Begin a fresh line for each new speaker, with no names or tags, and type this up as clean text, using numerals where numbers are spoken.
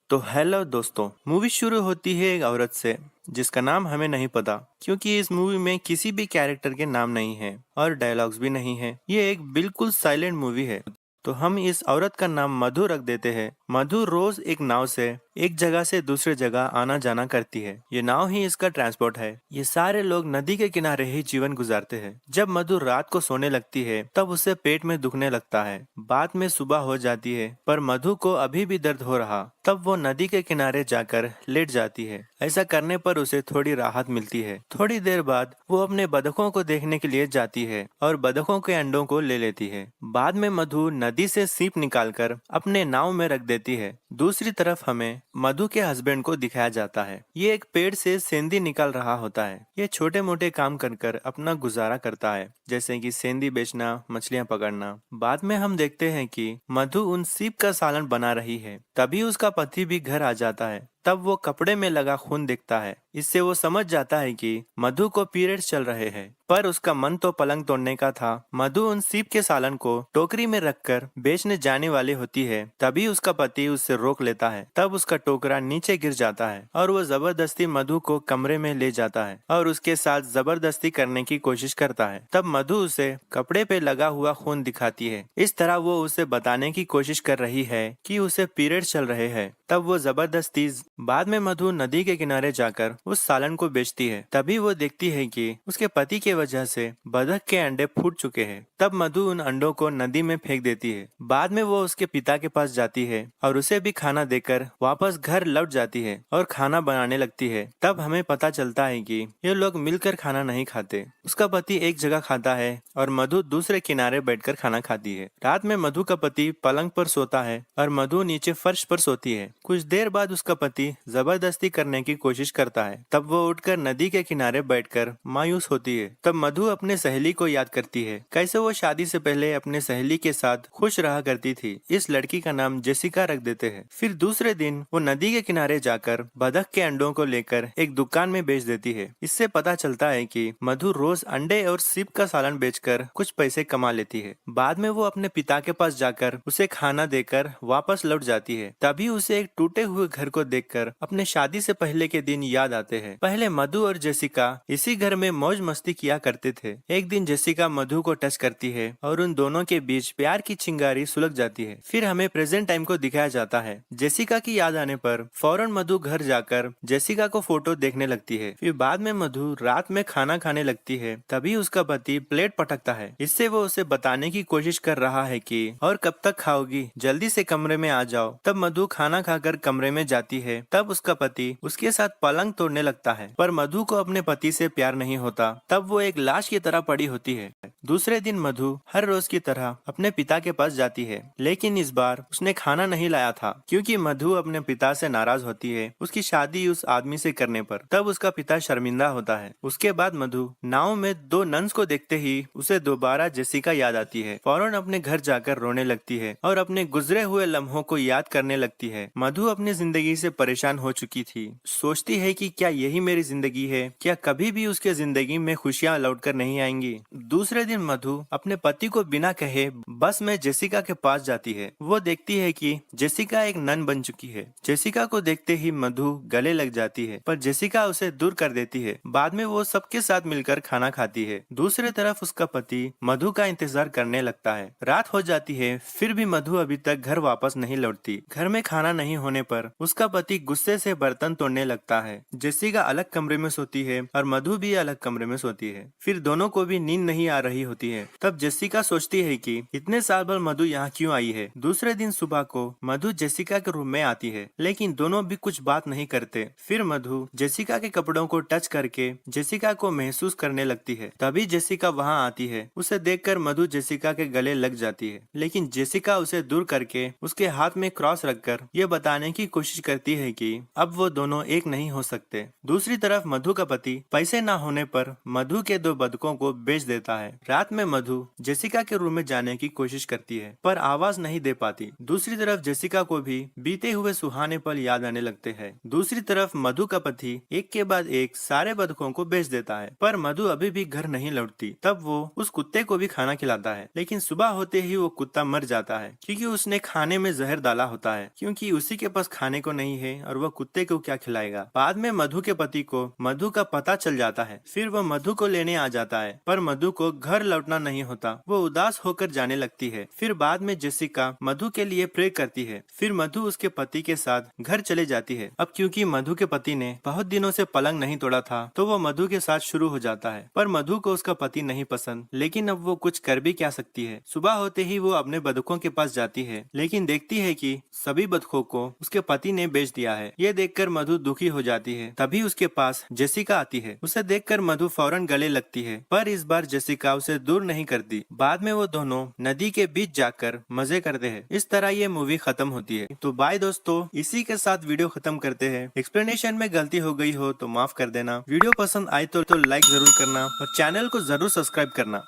तो हेलो दोस्तों। मूवी शुरू होती है एक औरत से जिसका नाम हमें नहीं पता, क्योंकि इस मूवी में किसी भी कैरेक्टर के नाम नहीं है और डायलॉग्स भी नहीं है। ये एक बिल्कुल साइलेंट मूवी है। तो हम इस औरत का नाम मधु रख देते हैं। मधु रोज एक नाव से एक जगह से दूसरे जगह आना जाना करती है। ये नाव ही इसका ट्रांसपोर्ट है। ये सारे लोग नदी के किनारे ही जीवन गुजारते हैं। जब मधु रात को सोने लगती है तब उसे पेट में दुखने लगता है। बाद में सुबह हो जाती है, पर मधु को अभी भी दर्द हो रहा। तब वो नदी के किनारे जाकर लेट जाती है। ऐसा करने पर उसे थोड़ी राहत मिलती है। थोड़ी देर बाद वो अपने बतखों को देखने के लिए जाती है और बतखों के अंडों को ले लेती है। बाद में मधु नदी से सीप निकालकर अपने नाव में रख देती है। दूसरी तरफ हमें मधु के हस्बैंड को दिखाया जाता है। ये एक पेड़ से सेंधी निकाल रहा होता है। ये छोटे मोटे काम कर अपना गुजारा करता है, जैसे कि सेंधी बेचना, मछलियां पकड़ना। बाद में हम देखते हैं कि मधु उन सीप का सालन बना रही है। तभी उसका पति भी घर आ जाता है। तब वो कपड़े में लगा खून देखता है। इससे वो समझ जाता है कि मधु को पीरियड्स चल रहे हैं, पर उसका मन तो पलंग तोड़ने का था। मधु उन सीप के सालन को टोकरी में रखकर बेचने जाने वाली होती है। तभी उसका पति उससे रोक लेता है। तब उसका टोकरा नीचे गिर जाता है और वो जबरदस्ती मधु को कमरे में ले जाता है और उसके साथ जबरदस्ती करने की कोशिश करता है। तब मधु उसे कपड़े पे लगा हुआ खून दिखाती है। इस तरह वो उसे बताने की कोशिश कर रही है कि उसे पीरियड चल रहे हैं। तब वो जबरदस्ती बाद में मधु नदी के किनारे जाकर उस सालन को बेचती है। तभी वो देखती है कि उसके पति के वजह से बतख के अंडे फूट चुके हैं। तब मधु उन अंडों को नदी में फेंक देती है। बाद में वो उसके पिता के पास जाती है और उसे भी खाना देकर वापस घर लौट जाती है और खाना बनाने लगती है। तब हमें पता चलता है कि ये लोग मिलकर खाना नहीं खाते। उसका पति एक जगह खाता है और मधु दूसरे किनारे बैठकर खाना खाती है। रात में मधु का पति पलंग पर सोता है और मधु नीचे फर्श पर सोती है। कुछ देर बाद उसका पति जबरदस्ती करने की कोशिश करता है। तब वो उठकर नदी के किनारे बैठकर मायूस होती है। तब मधु अपने सहेली को याद करती है, कैसे वो शादी से पहले अपने सहेली के साथ खुश रहा करती थी। इस लड़की का नाम जेसिका रख देते हैं। फिर दूसरे दिन वो नदी के किनारे जाकर बतख के अंडों को लेकर एक दुकान में बेच देती है। इससे पता चलता है कि मधु रोज अंडे और सीप का सालन बेचकर कुछ पैसे कमा लेती है। बाद में वो अपने पिता के पास जाकर उसे खाना देकर वापस लौट जाती है। तभी उसे एक टूटे हुए घर को देखकर अपने शादी से पहले के दिन याद आते हैं। पहले मधु और जेसिका इसी घर में मौज मस्ती किया करते थे। एक दिन जेसिका मधु को टच करती है और उन दोनों के बीच प्यार की चिंगारी सुलग जाती है। फिर हमें प्रेजेंट टाइम को दिखाया जाता है। जेसिका की याद आने पर फौरन मधु घर जाकर जेसिका को फोटो देखने लगती है। फिर बाद में मधु रात में खाना खाने लगती है। तभी उसका पति प्लेट पटकता है। इससे वो उसे बताने की कोशिश कर रहा है कि और कब तक खाओगी, जल्दी से कमरे में आ जाओ। तब मधु खाना खाकर कमरे में जाती है। तब उसका पति उसके साथ पलंग तोड़ने लगता है, पर मधु को अपने पति से प्यार नहीं होता। तब वो एक लाश की तरह पड़ी होती है। दूसरे दिन मधु हर रोज की तरह अपने पिता के पास जाती है, लेकिन इस बार उसने खाना नहीं लाया था, क्योंकि मधु अपने पिता से नाराज होती है उसकी शादी उस आदमी से करने पर। तब उसका पिता शर्मिंदा होता है। उसके बाद मधु नाव में दो नन्स को देखते ही उसे दोबारा जेसिका याद आती है। फौरन अपने घर जाकर रोने लगती है और अपने गुजरे हुए लम्हों को याद करने लगती है। मधु अपनी जिंदगी से परेशान हो चुकी थी। सोचती है कि क्या यही मेरी जिंदगी है, क्या कभी भी उसके जिंदगी में खुशियां लौटकर नहीं आएंगी। दूसरे दिन मधु अपने पति को बिना कहे बस में जेसिका के पास जाती है। वो देखती है कि जेसिका एक नन बन चुकी है। जेसिका को देखते ही मधु गले लग जाती है, पर जेसिका उसे दूर कर देती है। बाद में वो सबके साथ मिलकर खाना खाती है। दूसरी तरफ उसका पति मधु का इंतजार करने लगता है। रात हो जाती है, फिर भी मधु अभी तक घर वापस नहीं लौटती। घर में खाना नहीं होने पर उसका पति गुस्से से बर्तन तोड़ने लगता है। जेसिका अलग कमरे में सोती है और मधु भी अलग कमरे में सोती है। फिर दोनों को भी नींद नहीं आ रही होती है। तब जेसिका सोचती है कि इतने साल बाद मधु यहाँ क्यों आई है। दूसरे दिन सुबह को मधु जेसिका के रूम में आती है, लेकिन दोनों भी कुछ बात नहीं करते। फिर मधु जेसिका के कपड़ों को टच करके जेसिका को महसूस करने लगती है। तभी जेसिका वहाँ आती है। उसे देखकर मधु जेसिका के गले लग जाती है, लेकिन जेसिका उसे दूर करके उसके हाथ में क्रॉस रखकर ये बताने की कोशिश करती है कि अब वो दोनों एक नहीं हो सकते। दूसरी तरफ मधु का पति पैसे न होने पर मधु के दो बतखों को बेच देता है। रात में मधु जेसिका के रूम में जाने की कोशिश करती है, पर आवाज नहीं दे पाती। दूसरी तरफ जेसिका को भी बीते हुए सुहाने पल याद आने लगते हैं। दूसरी तरफ मधु का पति एक के बाद एक सारे बतखों को बेच देता है, पर मधु अभी भी घर नहीं लौटती। तब वो उस कुत्ते को भी खाना खिलाता है, लेकिन सुबह होते ही वो कुत्ता मर जाता है, क्योंकि उसने खाने में जहर डाला होता है। क्योंकि उसी के पास खाने को नहीं है और वह कुत्ते को क्या खिलाएगा। बाद में मधु के पति को मधु का पता चल जाता है। फिर वह मधु को लेने आ जाता है, पर मधु को घर लौटना नहीं होता। वो उदास होकर जाने लगती है। फिर बाद में जेसिका मधु के लिए प्रे करती है। फिर मधु उसके पति के साथ घर चले जाती है। अब क्योंकि मधु के पति ने बहुत दिनों से पलंग नहीं तोड़ा था, तो वो मधु के साथ शुरू हो जाता है। पर मधु को उसका पति नहीं पसंद, लेकिन अब वो कुछ कर भी क्या सकती है। सुबह होते ही वो अपने बतखों के पास जाती है, लेकिन देखती है कि सभी बतखों को उसके पति ने बेच दिया है। ये देखकर मधु दुखी हो जाती है। तभी उसके पास जेसिका आती है। उसे देखकर मधु फौरन गले लगती है, पर इस बार जेसिका उसे दूर नहीं करती। बाद में वो दोनों नदी के बीच जाकर मजे करते हैं। इस तरह ये मूवी खत्म होती है। तो बाय दोस्तों, इसी के साथ वीडियो खत्म करते हैं। एक्सप्लेनेशन में गलती हो गई हो तो माफ कर देना। वीडियो पसंद आए तो लाइक जरूर करना और चैनल को जरूर सब्सक्राइब करना।